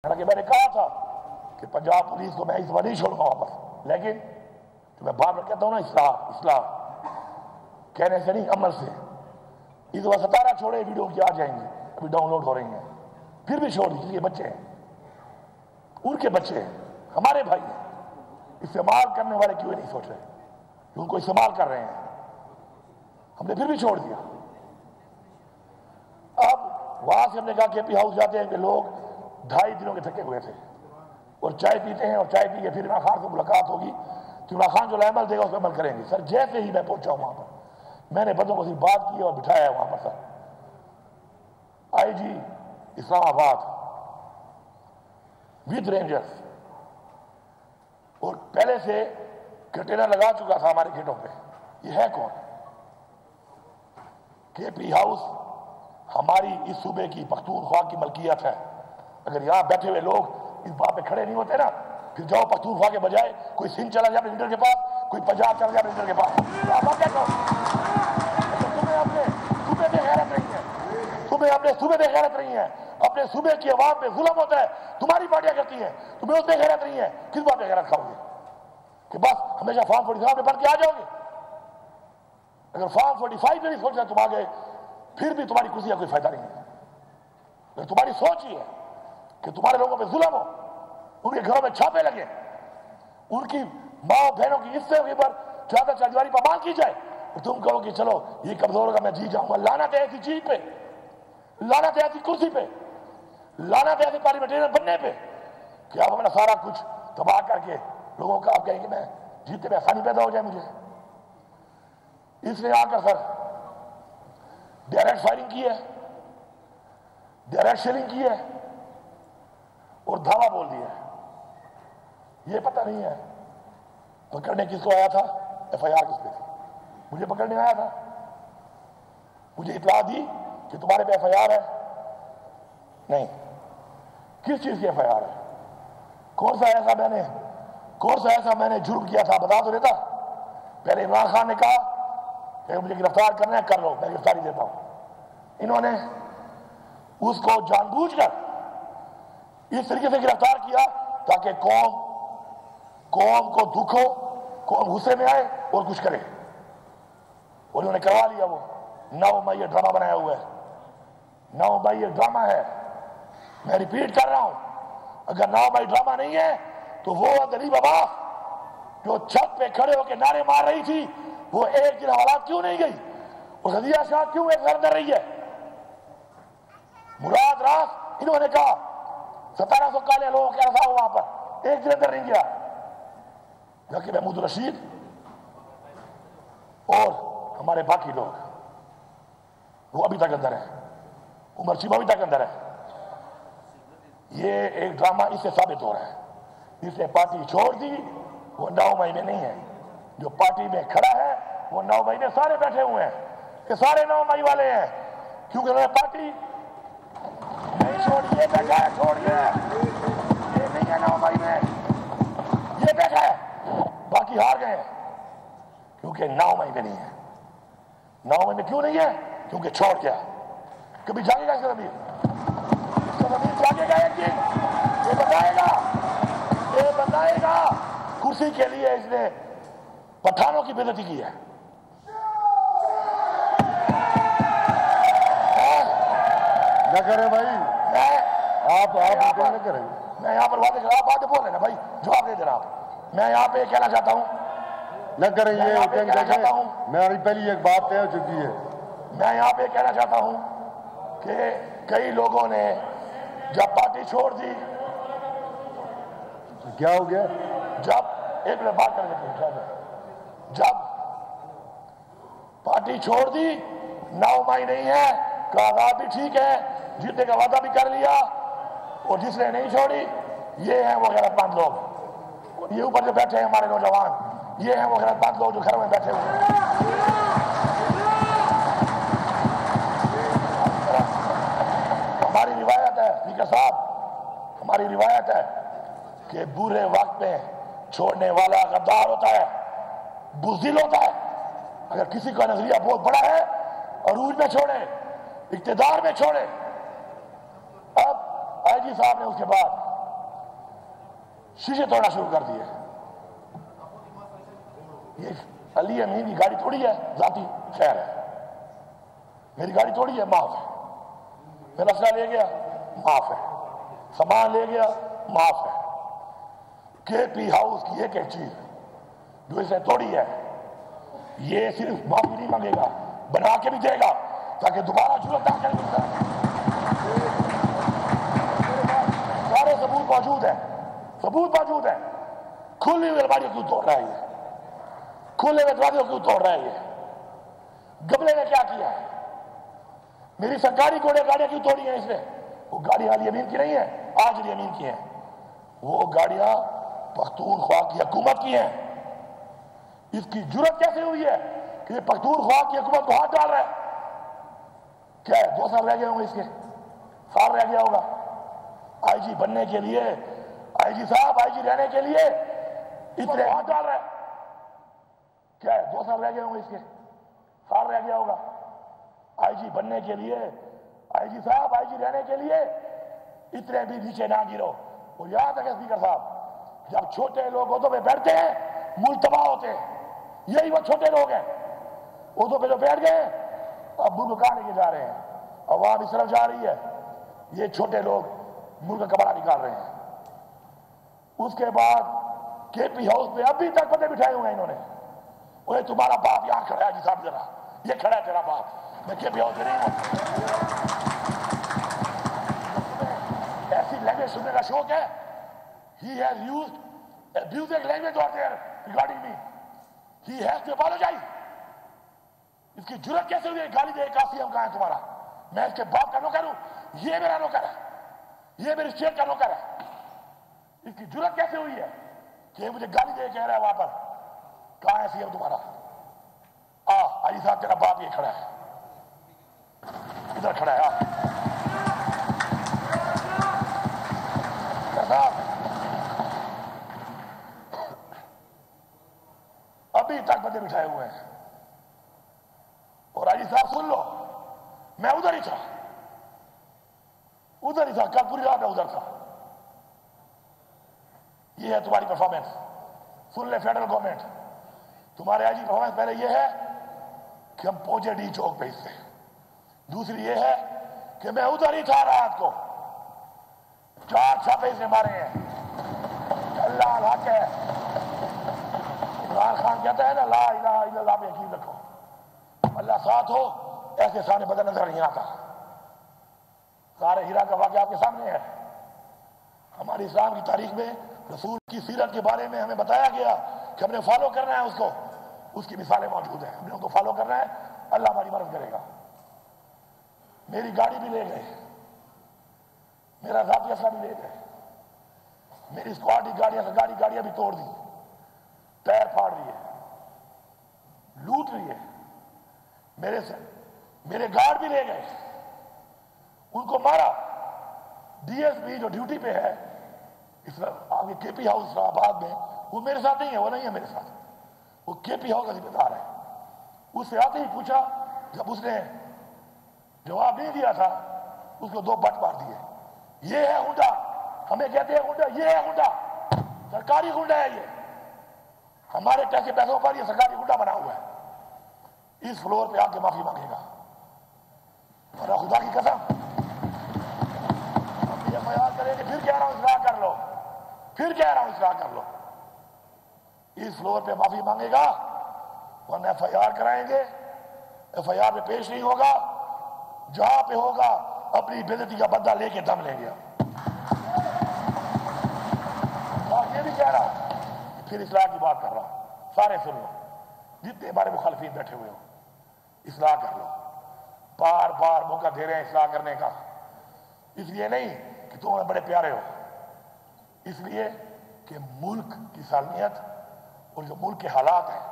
حالانکہ میں نے کہا تھا کہ پنجاب پولیس کو میں اس بار نہیں چھوڑوں گا واپس، لیکن تو میں بار بار کہتا ہوں نا اصلاح کہنے سے نہیں، عمل سے۔ اس بار 17 چھوڑے ویڈیو کی آ جائیں گے، ابھی ڈاؤن لوڈ ہو رہی ہیں، پھر بھی چھوڑ دیجیے، بچے ہیں، ان کے بچے ہیں، ہمارے بھائی ہیں۔ استعمال کرنے والے کیوں نہیں سوچ رہے کہ ان کو استعمال کر رہے ہیں؟ ہم نے پھر بھی چھوڑ دیا۔ اب وہاں سے ہم نے کہا کہ پی ہاؤس جاتے ہیں کہ لوگ 2.5 دنوں کے تھکے ہوئے تھے اور چائے پیتے ہیں، اور چائے پی کے پھر عمران خان سے ملاقات ہوگی تو عمران خان جو عمل دے گا اس پہ عمل کریں گے۔ سر جیسے ہی میں پہنچا ہوں وہاں پر، میں نے بندوں کو صرف بات کی اور بٹھایا ہے وہاں پر۔ سر آئی جی اسلام آباد ود رینجرز، اور پہلے سے کنٹینر لگا چکا تھا ہمارے گیٹوں پہ۔ یہ ہے کون؟ کے پی ہاؤس ہماری اس صوبے کی پختونخوا کی ملکیت ہے۔ اگر یہاں بیٹھے ہوئے لوگ اس بات پہ کھڑے نہیں ہوتے نا، پھر جاؤ پختونخوا کے بجائے کوئی سندھ چلا جائے پرزیڈنٹ کے پاس، کوئی پنجاب چلا جائے پرزیڈنٹ کے پاس، آپ کیا کہو؟ تمہیں اپنے صوبے پہ غیرت نہیں ہے، تمہیں اپنے صوبے پہ غیرت نہیں ہے، اپنے صوبے کی عوام پہ ظلم ہوتا ہے، تمہاری پارٹیاں کرتی ہیں، تمہیں اس پہ غیرت نہیں ہے۔ کس بات پہ غیرت کھاؤ گے؟ کہ بس ہمیشہ فارم 45 میں پڑھ کے آ جاؤ گے؟ اگر فارم 45 میں نہیں سوچ رہے تم آگے، پھر بھی تمہاری کرسی کا کوئی فائدہ نہیں ہے۔ اگر تمہاری سوچ ہی ہے کہ تمہارے لوگوں پہ ظلم ہو، ان کے گھروں میں چھاپے لگے، ان کی ماں بہنوں کی حصے پر چادر چاردیواری پامال کی جائے، اور تم کہو کہ چلو یہ کمزور ہوگا میں جی جاؤں گا۔ لعنت ہے ایسی چیز پہ، لعنت ہے ایسی کرسی پہ، لعنت ہے ایسی پارلیمنٹرین بننے پہ کہ آپ اپنا سارا کچھ تباہ کر کے لوگوں کا آپ کہیں کہ میں جیتے میں آسانی پیدا ہو جائے مجھے۔ اس نے آ کر سر ڈائریکٹ فائرنگ کی ہے، ڈائریکٹ شیلنگ کی ہے، اور دھاوا بول دیا ہے۔ یہ پتہ نہیں ہے پکڑنے کس کو آیا تھا، ایف آئی آر کس پہ تھی؟ مجھے پکڑنے آیا تھا، مجھے اطلاع دی کہ تمہارے پہ ایف آئی آر ہے؟ نہیں۔ کس چیز کی ایف آئی آر ہے؟ کون سا ایسا میں نے جرم کیا تھا بتا تو دیتا۔ پہلے عمران خان نے کہا کہ مجھے گرفتار کرنا ہے، کر لو، میں گرفتاری دیتا ہوں۔ انہوں نے اس کو جان بوجھ کر اس طریقے سے گرفتار کیا تاکہ قوم کو دکھ ہو، قوم غصے میں آئے اور کچھ کرے، اور انہوں نے کروا لیا۔ وہ 9 مئی یہ ڈرامہ بنایا ہوا ہے، 9 مئی یہ ڈرامہ ہے۔ میں ریپیٹ کر رہا ہوں، اگر 9 مئی ڈرامہ نہیں ہے تو وہ غریب عباس جو چھت پہ کھڑے ہو کے نعرے مار رہی تھی، وہ ایک دن حوالات کیوں نہیں گئی؟ اور غزیہ شاہ کیوں ایک گھر اندر رہی ہے؟ مراد راس انہوں نے کہا 1700 کالے لوگوں کے رسا ہو وہاں پر، ایک دن اندر نہیں گیا۔ جبکہ محمود رشید اور ہمارے باقی لوگ وہ ابھی تک اندر ہیں، عمر چیمہ ابھی تک اندر ہے۔ یہ ایک ڈرامہ اس سے ثابت ہو رہا ہے، اس نے پارٹی چھوڑ دی، وہ 9 مئی میں نہیں ہے۔ جو پارٹی میں کھڑا ہے وہ 9 مئی میں سارے بیٹھے ہوئے ہیں، کہ سارے 9 مئی والے ہیں، کیونکہ انہوں نے پارٹی نہیں چھوڑی۔ یہ بیٹھا ہے چھوڑ گیا، یہ نہیں ہے 9 مئی میں، یہ بیٹھا ہے، باقی ہار گئے ہیں کیونکہ 9 مئی میں نہیں ہے۔ 9 مئی میں کیوں نہیں ہے؟ کیونکہ چھوڑ گیا۔ کبھی جاگے گا اس کا ضمیر؟ جاگے گا ایک دن، یہ بتائے گا کرسی کے لیے اس نے پٹھانوں کی بےعزتی کی ہے۔ نہ کریں بھائی، آپ نہ کریں۔ میں یہاں پر باتیں آپ باتیں بول رہے ہیں بھائی، جواب دے دینا آپ۔ میں یہاں پہ کہنا چاہتا ہوں، نہ کریں یہ میری پہلی ایک بات طے ہو چکی ہے۔ میں یہاں پہ کہنا چاہتا ہوں کہ کئی لوگوں نے جب پارٹی چھوڑ دی، کیا ہو گیا؟ جب ایک منٹ بات کریں، جب پارٹی چھوڑ دی، 9 مئی نہیں ہے، کہا بھی ٹھیک ہے، جیتنے کا وعدہ بھی کر لیا، اور جس نے نہیں چھوڑی یہ ہیں وہ غیرت مند لوگ، یہ اوپر جو بیٹھے ہیں ہمارے نوجوان، یہ ہیں وہ غیرت مند لوگ جو گھروں میں بیٹھے ہوئے ہیں۔ ہماری روایت ہے اسپیکر صاحب، ہماری روایت ہے کہ برے وقت میں چھوڑنے والا غدار ہوتا ہے، بزدل ہوتا ہے۔ اگر کسی کا نظریہ بہت بڑا ہے، عروج میں چھوڑے، اقتدار میں چھوڑے۔ اب آئی جی صاحب نے اس کے بعد شیشے توڑنا شروع کر دیے. یہ علی امین کی گاڑی توڑی ہے ذاتی خیر ہے, میری گاڑی توڑی ہے معاف ہے, میرا اسلحہ لے گیا معاف ہے, سامان لے گیا معاف ہے. کے پی ہاؤس کی ایک چیز جو اسے توڑی ہے, یہ صرف معافی نہیں مانگے گا, بنا کے بھی دے گا تاکہ دوبارہ جرأت نہ کرے. سارے ثبوت موجود ہے, ثبوت موجود ہے. کھلی ہوئی الماریوں کیوں توڑ رہا ہے یہ, کھلے ہوئے دروازوں کیوں توڑ رہا ہے یہ, گملے نے کیا کیا ہے, میری سرکاری گاڑیاں کیوں توڑی ہیں اس نے. وہ گاڑیاں علی امین کی نہیں ہیں, آج علی امین کی ہیں, وہ گاڑیاں پختونخوا کی حکومت کی ہیں. اس کی جرأت کیسے ہوئی ہے کہ یہ پختونخوا کی حکومت کو ہاتھ ڈال رہا ہے. کیا ہے 2 سال رہ گئے ہوں گے, اس کے سال رہ گیا ہوگا آئی جی بننے کے لیے, آئی جی صاحب آئی جی رہنے کے لیے اتنے ہاتھ ڈال رہا ہے. کیا ہے 2 سال رہ گئے ہوں گے, اس کے سال رہ گیا ہوگا آئی جی بننے کے لیے, آئی جی صاحب آئی جی رہنے کے لیے اتنے بھی نیچے نہ گرو. اور یاد رکھیں اسپیکر صاحب, جب چھوٹے لوگ عہدوں پہ بیٹھتے ہیں ملک تباہ ہوتے ہیں. یہی وہ چھوٹے لوگ ہیں عہدوں پہ جو بیٹھ گئے اب ملک کہاں لے کے جا رہے ہیں, عوام اس طرف جا رہی ہے, یہ چھوٹے لوگ ملک کا کپڑا نکال رہے ہیں. اس کے بعد کے پی ہاؤس پہ ابھی تک بندے بٹھائے ہوئے ہیں انہوں نے. وہ تمہارا باپ یہاں کھڑا ہے جی صاحب, ذرا یہ کھڑا ہے تیرا باپ, میں کے پی ہاؤس پہ نہیں ہوں. ایسی لینگویج سننے کا شوق ہے. He has used abusive language out there regarding me. He has to apologize. اس کی جرأت کیسے ہوئی ہے گالی دے, قاسم کہاں ہے تمہارا, میں اس کے باپ کا نوکر ہوں, یہ میرا نوکر ہے, یہ میری اسٹیٹ کا نوکر ہے. اس کی جرأت کیسے ہوئی ہے کہ یہ مجھے گالی دے کہہ رہا ہے وہاں پر. کہاں ہے سی ایم تمہارا, علی صاحب تیرا باپ یہ کھڑا ہے, ادھر کھڑا ہے. ابھی تک بندے بٹھائے ہوئے ہیں. اور علی صاحب سن لو, میں ادھر ہی تھا, کل پوری رات میں ادھر تھا. یہ ہے تمہاری پرفارمنس. سن لے فیڈرل گورنمنٹ, تمہارے آئی جی پرفارمنس پہلے یہ ہے کہ ہم پہنچے ڈی چوک پہ اس سے. دوسری یہ ہے کہ میں ادھر ہی تھا رات کو, 4 چھاپے اس نے مارے ہیں. اللہ الحق ہے, عمران خان کہتا ہے نا لا الہ الا اللہ پہ یقین رکھو, اللہ ساتھ ہو, ایسے سامنے بدل نظر نہیں آتا. سارے ہیرا کا واقعہ آپ کے سامنے ہے. ہماری اسلام کی تاریخ میں رسول کی سیرت کے بارے میں ہمیں بتایا گیا کہ ہم نے فالو کرنا ہے اس کو. اس کی مثالیں موجود ہیں, ہم نے ان کو فالو کرنا ہے, اللہ ہماری مدد کرے گا. میری گاڑی بھی لے گئے, میرا ذاتی اسلحہ بھی لے گئے, میری اسکواڈ کی گاڑیاں بھی توڑ دی, ٹائر پھاڑ دیے, لوٹ لیے. میرے گارڈ بھی لے گئے, ان کو مارا. ڈی ایس پی جو ڈیوٹی پہ ہے آگے کے پی ہاؤس اسلام آباد میں, وہ میرے ساتھ نہیں ہے, وہ نہیں ہے میرے ساتھ, وہ کے پی ہاؤس کا ذمہ دار ہے. اس سے آتے ہی پوچھا, جب اس نے جواب نہیں دیا تھا اس کو 2 بٹ مار دیے. یہ ہے ہنڈا, ہمیں کہتے ہیں ہنڈا, یہ ہے ہنڈا, سرکاری ہنڈا ہے یہ, ہمارے ٹیکس پیسوں پر یہ سرکاری ہنڈا بنا ہوا ہے. اس فلور پہ آ کے معافی مانگے گا, اور خدا کی قسم ہم یہ خیال کریں کہ پھر کہہ رہا ہوں اصلاح کر لو, پھر کہہ رہا ہوں اصلاح کر لو. اس فلور پہ معافی مانگے گا, ورنہ ایف آئی آر کرائیں گے. ایف آئی آر پہ پیش نہیں ہوگا, جہاں پہ ہوگا اپنی بے عزتی کا بدلہ لے کے دم لیں گے. اور یہ بھی کہہ رہا ہوں, پھر اصلاح کی بات کر رہا ہوں, سارے سن لو, جتنے ہمارے مخالفین بیٹھے ہوئے ہو, اصلاح کر لو. بار بار موقع دے رہے ہیں اصلاح کرنے کا, اس لیے نہیں کہ تم ہمیں بڑے پیارے ہو, اس لیے کہ ملک کی سالمیت اور جو ملک کے حالات ہیں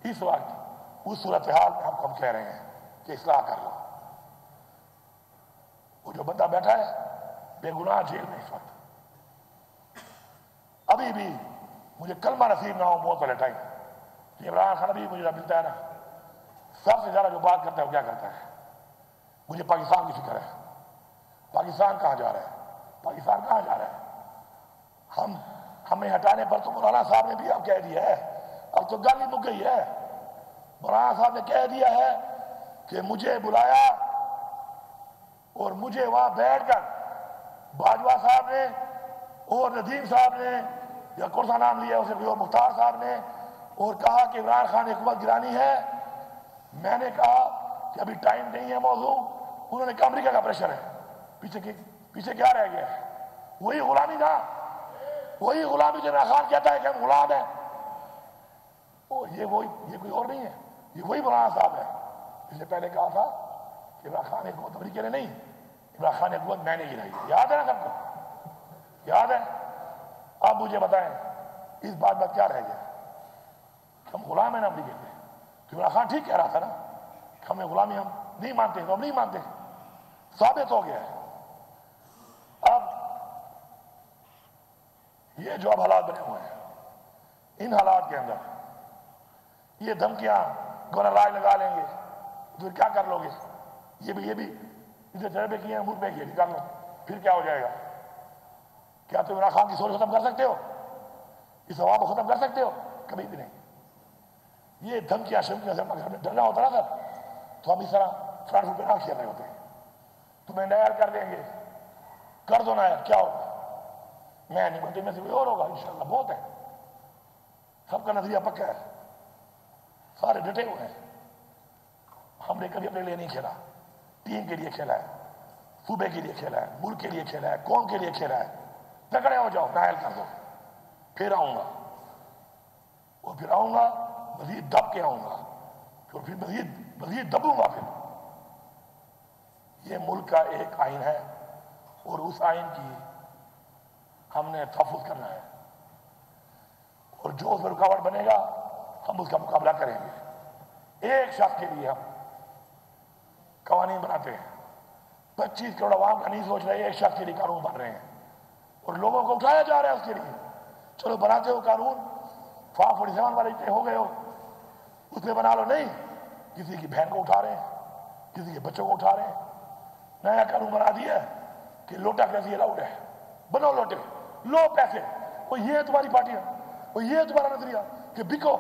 اس وقت, اس صورتحال میں ہم کہہ رہے ہیں کہ اصلاح کر لو. وہ جو بندہ بیٹھا ہے بے گناہ جیل میں اس وقت, ابھی بھی مجھے کلمہ نصیب نہ ہو موت والے ٹائم. عمران خان ابھی مجھے ملتا ہے نا, سب سے زیادہ جو بات کرتا ہے وہ کیا کرتا ہے, مجھے پاکستان کی فکر ہے, پاکستان کہاں جا رہا ہے, پاکستان کہاں جا رہا ہے. ہم ہمیں ہٹانے پر تو مولانا صاحب نے بھی اب کہہ دیا ہے، اب تو گل ہی مک گئی ہے. مولانا صاحب نے کہہ دیا ہے کہ مجھے بلایا اور مجھے وہاں بیٹھ کر باجوہ صاحب نے اور ندیم صاحب نے یا کون سا نام لیا اسے اور مختار صاحب نے اور کہا کہ عمران خان حکومت گرانی ہے. میں نے کہا کہ ابھی ٹائم نہیں ہے موضوع. انہوں نے کہا امریکہ کا پریشر ہے. پیچھے کیا رہ گیا ہے؟ وہی غلامی تھا، وہی غلامی جو عمران خان کہتا ہے کہ ہم غلام ہیں. یہ کوئی اور نہیں ہے، یہ وہی مولانا صاحب ہے جس نے پہلے کہا تھا کہ عمران خان حکومت امریکہ نے نہیں، عمران خان حکومت میں نے گرائی. یاد ہے نا سب کو؟ یاد ہے؟ اب مجھے بتائیں اس بات میں کیا رہ گیا؟ ہم غلام ہیں نا امریکہ کے. تو عمران خان ٹھیک کہہ رہا تھا نا کہ ہمیں غلامی ہم نہیں مانتے، تو ہم نہیں مانتے. ثابت ہو گیا ہے. اب یہ جو اب حالات بنے ہوئے ہیں، ان حالات کے اندر یہ دھمکیاں گورنر راج لگا لیں گے تو کیا کر لو گے؟ یہ بھی اسے تجربے کیے ہیں، ملک میں کیے، نکال لو پھر کیا ہو جائے گا؟ کیا تم عمران خان کی سوچ ختم کر سکتے ہو؟ اس ہوا کو ختم کر سکتے ہو؟ کبھی بھی نہیں. یہ دھمکیاں شمکیاں سے ہمیں ڈرنا ہوتا نا سر، تو ہم اس طرح فرانس پہ نہ کھیل رہے ہوتے. تمہیں نائر کر دیں گے، کر دو نائر، کیا ہوگا؟ میں نہیں بولتے، میں سے کوئی اور ہوگا انشاءاللہ. بہت ہے، سب کا نظریہ پکا ہے، سارے ڈٹے ہوئے ہیں. ہم نے کبھی اپنے لیے نہیں کھیلا، ٹیم کے لیے کھیلا ہے، صوبے کے لیے کھیلا ہے، ملک کے لیے کھیلا ہے، قوم کے لیے کھیلا ہے. تکڑے ہو جاؤ، نائل کر دو، پھر آؤں گا، اور پھر آؤں گا مزید دب کے آؤں گا، پھر مزید دبوں گا. پھر یہ ملک کا ایک آئین ہے اور اس آئین کی ہم نے تحفظ کرنا ہے، اور جو اس میں رکاوٹ بنے گا ہم اس کا مقابلہ کریں گے. ایک شخص کے لیے ہم قوانین بناتے ہیں، 25 کروڑ عوام کا نہیں سوچ رہے، ایک شخص کے لیے قانون بن رہے ہیں اور لوگوں کو اٹھایا جا رہا ہے اس کے لیے. چلو بناتے ہو قانون، فارم 47 والے اتنے ہو گئے ہو، اس پہ بنا لو. نہیں، کسی کی بہن کو اٹھا رہے ہیں، کسی کے بچوں کو اٹھا رہے ہیں. نیا قانون بنا دیا ہے کہ لوٹا کیسی الاؤڈ ہے، بنو لوٹے، لو پیسے. وہ یہ ہے تمہاری پارٹیاں، وہ یہ ہے تمہارا نظریہ کہ بکو.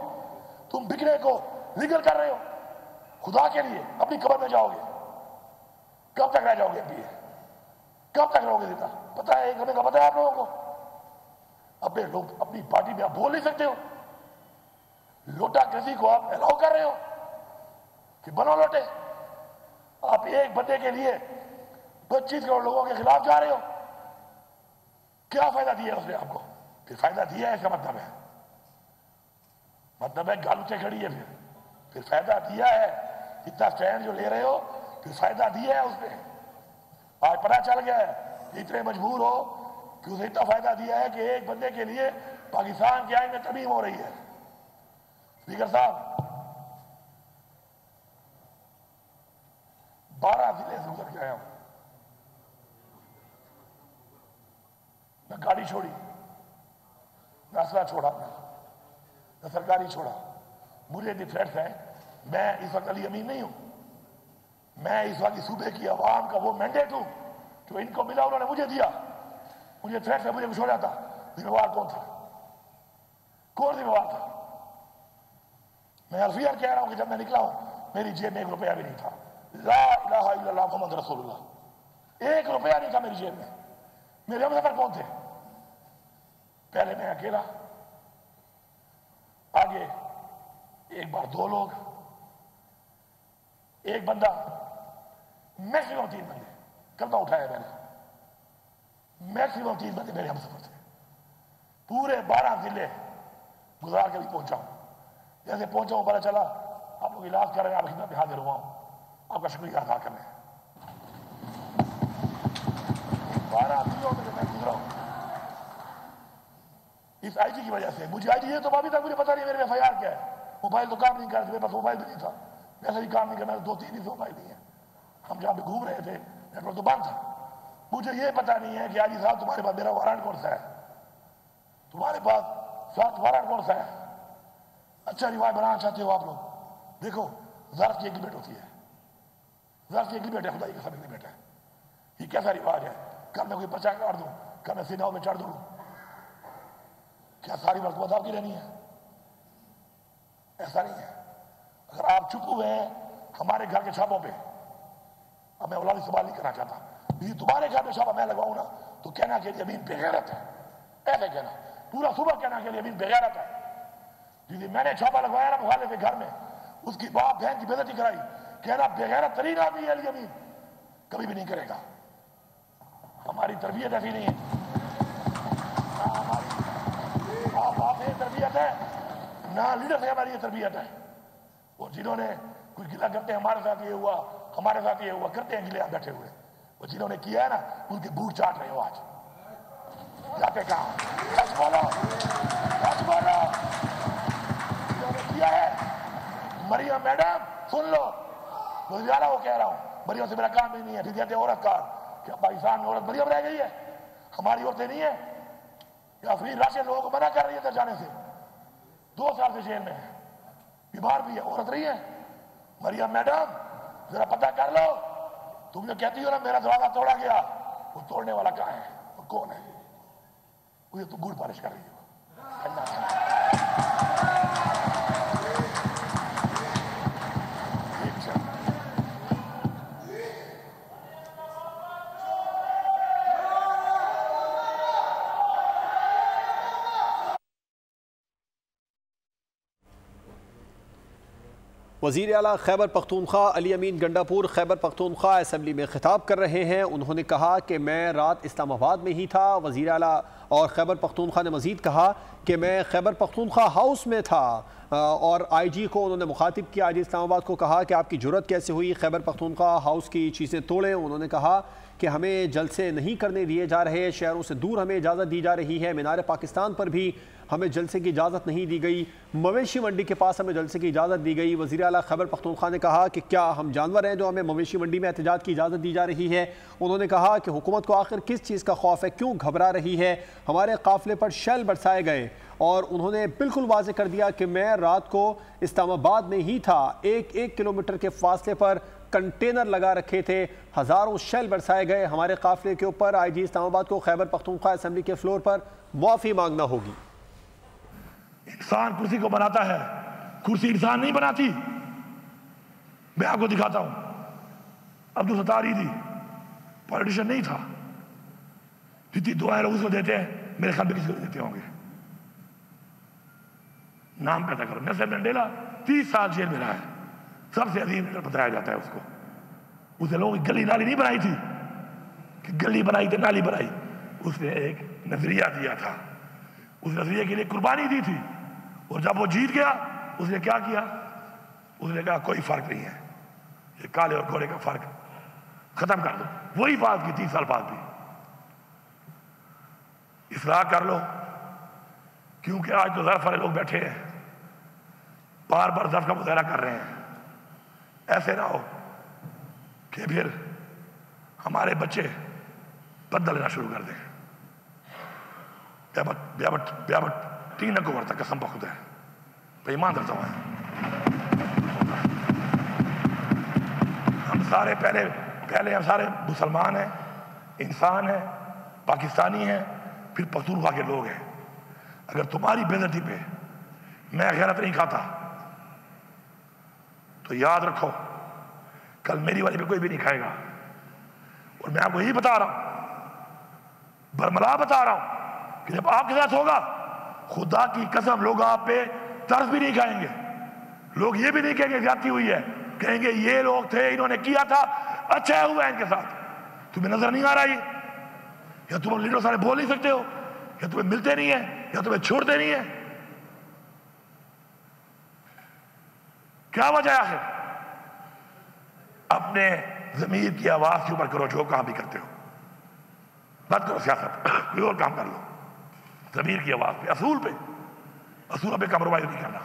تم بکنے کو لیگل کر رہے ہو. خدا کے لیے اپنی قبر میں جاؤ گے، کب تک رہ جاؤ گے؟ کب تک رہو گے زندہ؟ پتہ ہے ایک ہونے کا پتہ ہے آپ لوگوں کو؟ اپنے لوگ اپنی پارٹی میں آپ بول نہیں سکتے ہو. لوٹا کسی کو آپ الاؤ کر رہے ہو کہ بنو لوٹے. آپ ایک بندے کے لیے 25 کروڑ لوگوں کے خلاف جا رہے ہو. کیا فائدہ دیا اس نے آپ کو؟ پھر فائدہ دیا ہے اس کا مطلب ہے گال اٹھے کھڑی ہے. پھر فائدہ دیا ہے، اتنا سٹینڈ جو لے رہے ہو پھر فائدہ دیا ہے اس نے. آج پتہ چل گیا ہے کہ اتنے مجبور ہو کہ اسے اتنا فائدہ دیا ہے کہ ایک بندے کے لیے پاکستان کے آئین میں ترمیم ہو رہی ہے. اسپیکر صاحب 12 ضلع سے گزر کے آیا ہوں. نہ گاڑی چھوڑی، نہ اسلحہ چھوڑا، نہ سرکاری چھوڑا. مجھے اتنی تھریٹس ہیں. میں اس وقت علی امین نہیں ہوں، میں اس وقت صوبے کی عوام کا وہ مینڈیٹ ہوں جو ان کو ملا، انہوں نے مجھے دیا. مجھے تھریٹس ہے، مجھے کچھ ہو جاتا. ذمہ وار کون تھا؟ کون ذمہ وار تھا؟ میں الفیہ کہہ رہا ہوں کہ جب میں نکلا ہوں میری جیب میں 1 روپیہ بھی نہیں تھا. لا الہ الا اللہ محمد رسول اللہ. 1 روپیہ نہیں تھا میری جیب میں. میرے ہم سفر کون تھے؟ پہلے میں اکیلا، آگے ایک بار 2 لوگ، ایک بندہ، میکسیمم 3 بندے. کلمہ اٹھایا میں نے، میکسیمم 3 بندے میرے ہم سفر تھے. پورے 12 ضلع گزار کے بھی پہنچا ہوں. جیسے پہنچا ہوں پتہ چلا آپ لوگ علاج کر رہے ہیں، آپ خدمت میں حاضر ہوا ہوں. آپ کا شکریہ ادا کرنے 12 ضلعوں میں میں گزرا ہوں اس آئی جی کی وجہ سے. مجھے آئی جی یہ تو ابھی تک مجھے پتا نہیں میرے FIR کیا ہے. موبائل تو کام نہیں کر رہے، میرے پاس موبائل بھی نہیں تھا، ویسے بھی کام نہیں کرنا. 2-3 ہی موبائل نہیں ہیں. ہم جہاں پہ گھوم رہے تھے نیٹ ورک تو بند تھا. مجھے یہ پتا نہیں ہے کہ آئی جی صاحب تمہارے پاس میرا وارنٹ کون سا ہے، تمہارے پاس سخت وارنٹ کون سا ہے. اچھا رواج بنانا چاہتے ہو آپ لوگ؟ دیکھو ظرف کی ایگریمنٹ ہوتی ہے، ظرف کی ایگریمنٹ ہے، خدائی کا سب ایگریمنٹ ہے. یہ کیسا رواج ہے؟ کل میں کوئی پرچہ کاٹ دوں، کل میں سیناؤ میں چڑھ دوں. کیا ساری مرتبہ آپ کی رہنی ہے؟ ایسا نہیں ہے. اگر آپ چپ ہوئے ہیں ہمارے گھر کے چھاپوں پہ، اب میں اولادی سوال نہیں کرنا چاہتا، یہ تمہارے گھر پہ چھاپا میں لگاؤں نا تو کہنا کہ یمین بے غیرت ہے، ایسے کہنا پورا صبح کہنا کہ یمین بے غیرت ہے. جی میں نے چھاپا لگوایا نا مخالف کے گھر میں، اس کی باپ بہن کی بے عزتی کرائی، کہنا بے غیرت ترین آدمی ہے یمین، کبھی بھی نہیں کرے گا. ہماری تربیت ایسی نہیں ہے، ہماری باپ سے تربیت ہے نہ لیڈر سے ہماری یہ تربیت ہے. اور جنہوں نے کچھ گلا کرتے ہیں ہمارے ساتھ یہ ہوا ہمارے ساتھ یہ ہوا کرتے ہیں گلے آپ بیٹھے ہوئے، وہ جنہوں نے کیا ہے نا ان کے بوٹ چاٹ رہے ہو آج. جاتے کہاں؟ سچ بولو، سچ بولو. جنہوں نے کیا ہے مریم میڈم سن لو، وزیر اعلیٰ وہ کہہ رہا ہوں مریم سے میرا کام ہی نہیں ہے. پھر کہتے ہیں عورت کار، کیا پاکستان میں عورت مریم رہ گئی ہے؟ ہماری عورتیں نہیں ہیں؟ یا افرین راشد لوگوں کو منع کر رہی ہے در جانے سے، 2 سال سے جیل میں ہے، بیمار بھی ہے، عورت رہی ہے. مریم میڈم ذرا پتہ کر لو، تم جو کہتی ہو نا میرا دروازہ توڑا گیا، وہ توڑنے والا کہاں ہے، وہ کون ہے؟ وہ تو بوٹ پالش کر رہی ہو. وزیر اعلیٰ خیبر پختونخوا علی امین گنڈا پور خیبر پختونخوا اسمبلی میں خطاب کر رہے ہیں. انہوں نے کہا کہ میں رات اسلام آباد میں ہی تھا. وزیر اعلیٰ اور خیبر پختونخوا نے مزید کہا کہ میں خیبر پختونخوا ہاؤس میں تھا، اور آئی جی کو انہوں نے مخاطب کیا، آئی جی اسلام آباد کو کہا کہ آپ کی جرت کیسے ہوئی خیبر پختونخوا ہاؤس کی چیزیں توڑیں. انہوں نے کہا کہ ہمیں جلسے نہیں کرنے دیے جا رہے، شہروں سے دور ہمیں اجازت دی جا رہی ہے. مینار پاکستان پر بھی ہمیں جلسے کی اجازت نہیں دی گئی، مویشی منڈی کے پاس ہمیں جلسے کی اجازت دی گئی. وزیر اعلیٰ خیبر پختونخوا نے کہا کہ کیا ہم جانور ہیں جو ہمیں مویشی منڈی میں احتجاج کی اجازت دی جا رہی ہے. انہوں نے کہا کہ حکومت کو آخر کس چیز کا خوف ہے، کیوں گھبرا رہی ہے. ہمارے قافلے پر شیل برسائے گئے، اور انہوں نے بالکل واضح کر دیا کہ میں رات کو اسلام آباد میں ہی تھا. 1 کلومیٹر کے فاصلے پر کنٹینر لگا رکھے تھے، ہزاروں شیل برسائے گئے ہمارے قافلے کے اوپر. آئی جی اسلام آباد کو خیبر پختونخوا اسمبلی کے فلور پر معافی مانگنا ہوگی. انسان کرسی کو بناتا ہے، کرسی انسان نہیں بناتی. میں آپ کو دکھاتا ہوں، عبدالستار عیدی پولیٹیشن نہیں تھا، جتنی دعائیں لوگ اس کو دیتے ہیں میرے خیال میں کسی کو دیتے ہوں گے. نام پیدا کرو. نیلسن منڈیلا 30 سال جیل میں رہا ہے، سب سے عظیم لیڈر بتایا جاتا ہے اس کو. اسے لوگوں کی گلی نالی نہیں بنائی تھی کہ گلی بنائی تھی نالی بنائی، اس نے ایک نظریہ دیا تھا، اس نظریے کے لیے قربانی دی تھی. اور جب وہ جیت گیا اس نے کیا کیا؟ اس نے کہا کوئی فرق نہیں ہے، یہ کالے اور گورے کا فرق ختم کر دو. وہی بات کی 30 سال بعد بھی. اصلاح کر لو، کیونکہ آج تو ظرف والے لوگ بیٹھے ہیں بار بار ظرف کا مظاہرہ کر رہے ہیں. ایسے نہ ہو کہ پھر ہمارے بچے بدل لینا شروع کر دیں. بیابٹ 3 اکتوبر تک قسم بخود ہے، بے ایمان کرتا ہوں. ہم سارے پہلے ہم سارے مسلمان ہیں، انسان ہیں، پاکستانی ہیں، پھر پختونخوا کے لوگ ہیں. اگر تمہاری بے عزتی پہ میں غیرت نہیں کھاتا تو یاد رکھو کل میری والی پہ کوئی بھی نہیں کھائے گا. اور میں آپ کو یہی بتا رہا ہوں، برملا بتا رہا ہوں کہ جب آپ کے ساتھ ہوگا خدا کی قسم لوگ آپ پہ ترس بھی نہیں کھائیں گے. لوگ یہ بھی نہیں کہیں گے زیادتی ہوئی ہے، کہیں گے یہ لوگ تھے انہوں نے کیا تھا اچھا ہوا ہے ان کے ساتھ. تمہیں نظر نہیں آ رہا یہ، یا تم لیڈر سارے بول نہیں سکتے ہو، یا تمہیں ملتے نہیں ہیں، یا تمہیں چھوڑتے نہیں ہیں. کیا وجہ ہے؟ اپنے ضمیر کی آواز کے اوپر کرو جو کام بھی کرتے ہو. مت کرو سیاست، کوئی اور کام کر لو. ضمیر کی آواز پہ، اصولوں پہ کمپرومائز نہیں کرنا.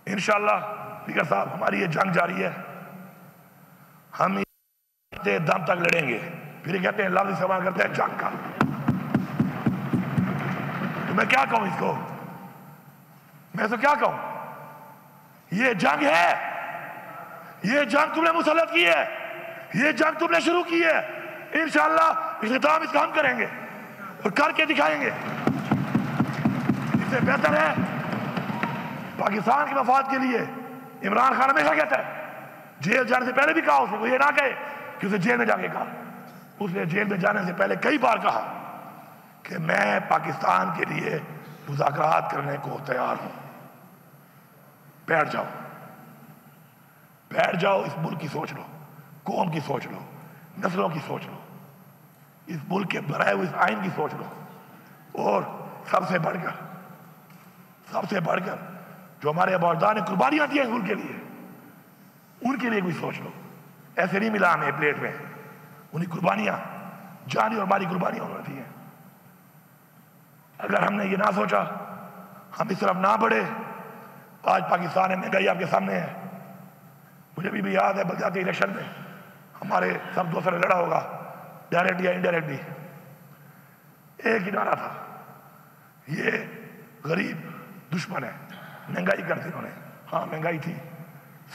انشاءاللہ اسپیکر صاحب ہماری یہ جنگ جاری ہے، ہم دم تک لڑیں گے. پھر یہ کہتے ہیں لفظ استعمال کرتے ہیں جنگ کا. تو میں کیا کہوں اس کو؟ میں تو کیا کہوں؟ یہ جنگ ہے، یہ جنگ تم نے مسلط کی ہے، یہ جنگ تم نے شروع کی ہے. انشاءاللہ اختتام اس کا ہم کریں گے اور کر کے دکھائیں گے. سے بہتر ہے پاکستان کے مفاد کے لیے. عمران خان ہمیشہ کہتا ہے, جیل جانے سے پہلے بھی کہا اس نے, وہ یہ نہ کہے کہ اسے جیل میں جا کے کہا, اس نے جیل میں جانے سے پہلے کئی بار کہا کہ میں پاکستان کے لیے مذاکرات کرنے کو تیار ہوں. بیٹھ جاؤ, اس ملک کی سوچ لو, قوم کی سوچ لو, نسلوں کی سوچ لو, اس ملک کے بنائے ہوئے اس آئین کی سوچ لو, اور سب سے بڑھ کر جو ہمارے اباؤجداد نے قربانیاں دی ہیں اس ملک کے لیے, ان کے لیے بھی سوچ لو. ایسے نہیں ملا ہمیں پلیٹ میں, انہیں قربانیاں, جانی اور مالی قربانیاں انہوں نے دی ہیں. اگر ہم نے یہ نہ سوچا, ہم اس طرف نہ بڑھے, آج پاکستان میں مہنگائی آپ کے سامنے ہے. مجھے بھی یاد ہے بلدیاتی الیکشن میں ہمارے سب دوستوں نے لڑا ہوگا, ڈائریکٹ یا انڈائریکٹلی, ایک ہی نعرہ تھا, یہ غریب دشمن ہے, مہنگائی کر دی انہوں نے. ہاں مہنگائی تھی,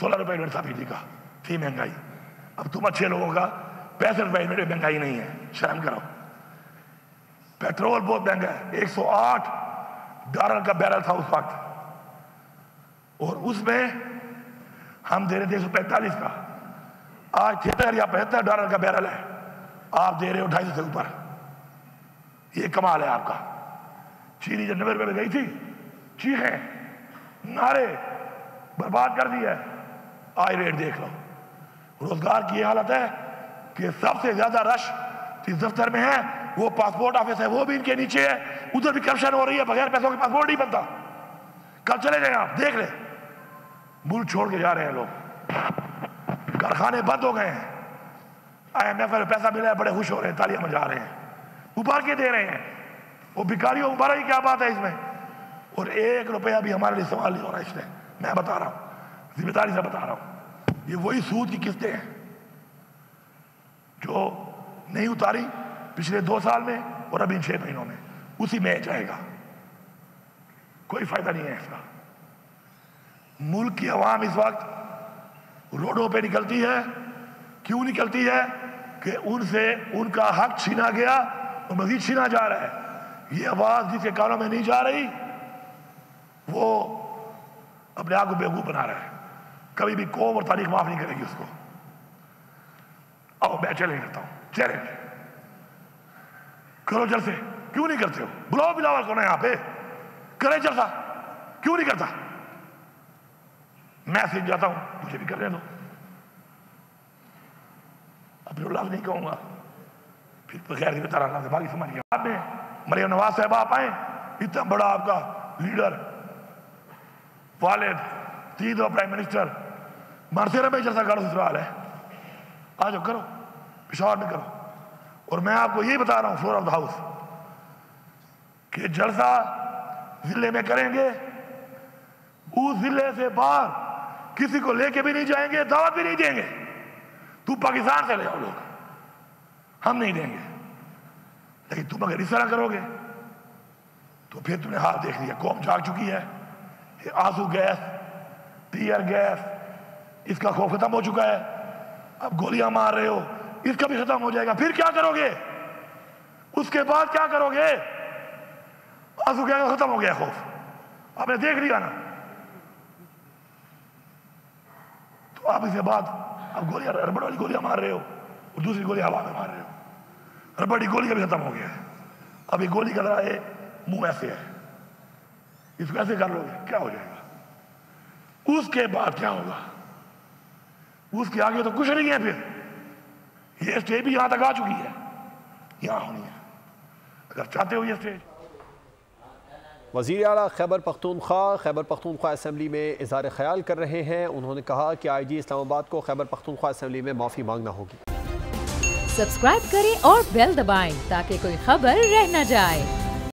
16 روپے یونٹ بجلی کا تھی مہنگائی. اب تم اچھے لوگوں کا 65 روپے یونٹ مہنگائی نہیں ہے, شرم کرو. پیٹرول بہت مہنگا ہے, $108 کا بیرل تھا اس وقت, اور اس میں ہم دے رہے تھے 145 کا. آج 73 یا $75 کا بیرل ہے, آپ دے رہے ہو 250 سے اوپر. یہ کمال ہے آپ کا. چینی جب 90 روپے میں گئی تھی, چیخیں, نعرے, برباد کر دی ہے. آج ریٹ دیکھ لو. روزگار کی یہ حالت ہے کہ سب سے زیادہ رش جس دفتر میں ہے وہ پاسپورٹ آفس ہے, وہ بھی ان کے نیچے ہے. ادھر بھی کرپشن ہو رہی ہے, بغیر پیسوں کے پاسپورٹ نہیں بنتا. کل چلے جائیں آپ, دیکھ لیں, ملک چھوڑ کے جا رہے ہیں لوگ, کارخانے بند ہو گئے ہیں. IMF میں پیسہ ملا ہے, بڑے خوش ہو رہے ہیں, تالیاں بجا رہے ہیں, مبارکیں دے رہے ہیں. وہ بھکاریوں مبارک کی کیا بات ہے اس میں؟ اور 1 روپیہ بھی ہمارے لیے سوال نہیں ہو رہا اس میں. میں بتا رہا ہوں, ذمہ داری سے بتا رہا ہوں, یہ وہی سود کی قسطیں ہیں جو نہیں اتاری پچھلے 2 سال میں اور ابھی 6 مہینوں میں, اسی میں جائے گا. کوئی فائدہ نہیں ہے اس کا. ملک کی عوام اس وقت روڈوں پہ نکلتی ہے. کیوں نکلتی ہے؟ کہ ان سے ان کا حق چھینا گیا اور مزید چھینا جا رہا ہے. یہ آواز جس کے کانوں میں نہیں جا رہی وہ اپنے آپ کو بیوقوف بنا رہا ہے. کبھی بھی قوم اور تاریخ معاف نہیں کرے گی اس کو. آؤ میں چیلنج کرتا ہوں, چیلنج کرو جلسے. کیوں نہیں کرتے ہو؟ بلاؤ بلاول کون ہے یہاں پہ, کرے جلسہ, کیوں نہیں کرتا؟ میں سیکھ جاتا ہوں, مجھے بھی کرنے دو. اپنے لفظ نہیں کہوں گا, پھر بغیر ہی بتا رہا, باقی سمجھ گیا. آپ نے مریم نواز صاحب آپ آئیں, اتنا بڑا آپ کا لیڈر, والد, 3 دفعہ پرائم منسٹر, مارسیرا میں جلسہ کرو, سسرال ہے, آ جاؤ کرو, پشاور میں کرو. اور میں آپ کو یہی بتا رہا ہوں فلور آف دا ہاؤس کہ جلسہ ضلع میں کریں گے, اس ضلع سے باہر کسی کو لے کے بھی نہیں جائیں گے, دعوت بھی نہیں دیں گے. تم پاکستان سے لے آؤ لوگ, ہم نہیں دیں گے. لیکن تم اگر اس طرح کرو گے تو پھر تم نے حال دیکھ لیا. قوم جاگ چکی ہے. آنسو گیس, ٹیئر گیس, اس کا خوف ختم ہو چکا ہے. اب گولیاں مار رہے ہو, اس کا بھی ختم ہو جائے گا. پھر کیا کرو گے؟ اس کے بعد کیا کرو گے؟ آنسو گیس ختم ہو گیا خوف, آپ نے دیکھ لیا نا. تو آپ اس کے بعد اب گولیاں, ربڑ والی گولیاں مار رہے ہو اور دوسری گولی ہوا میں مار رہے ہو. ربڑی گولی کا بھی ختم ہو گیا ہے. اب یہ گولی کا ذرا ہے منہ ایسے ہے, اس کو ایسے کر لو گے کیا ہو جائے گا؟ اس کے بعد کیا ہوگا؟ اس کے آگے تو کچھ نہیں ہے. پھر یہ اسٹیج بھی یہاں تک آ چکی ہے, یہاں ہونی ہے اگر چاہتے ہو یہ اسٹیج. وزیر اعلیٰ خیبر پختونخوا اسمبلی میں اظہار خیال کر رہے ہیں. انہوں نے کہا کہ آئی جی اسلام آباد کو خیبر پختونخوا اسمبلی میں معافی مانگنا ہوگی. سبسکرائب کریں اور بیل دبائیں تاکہ کوئی خبر رہ نہ جائے.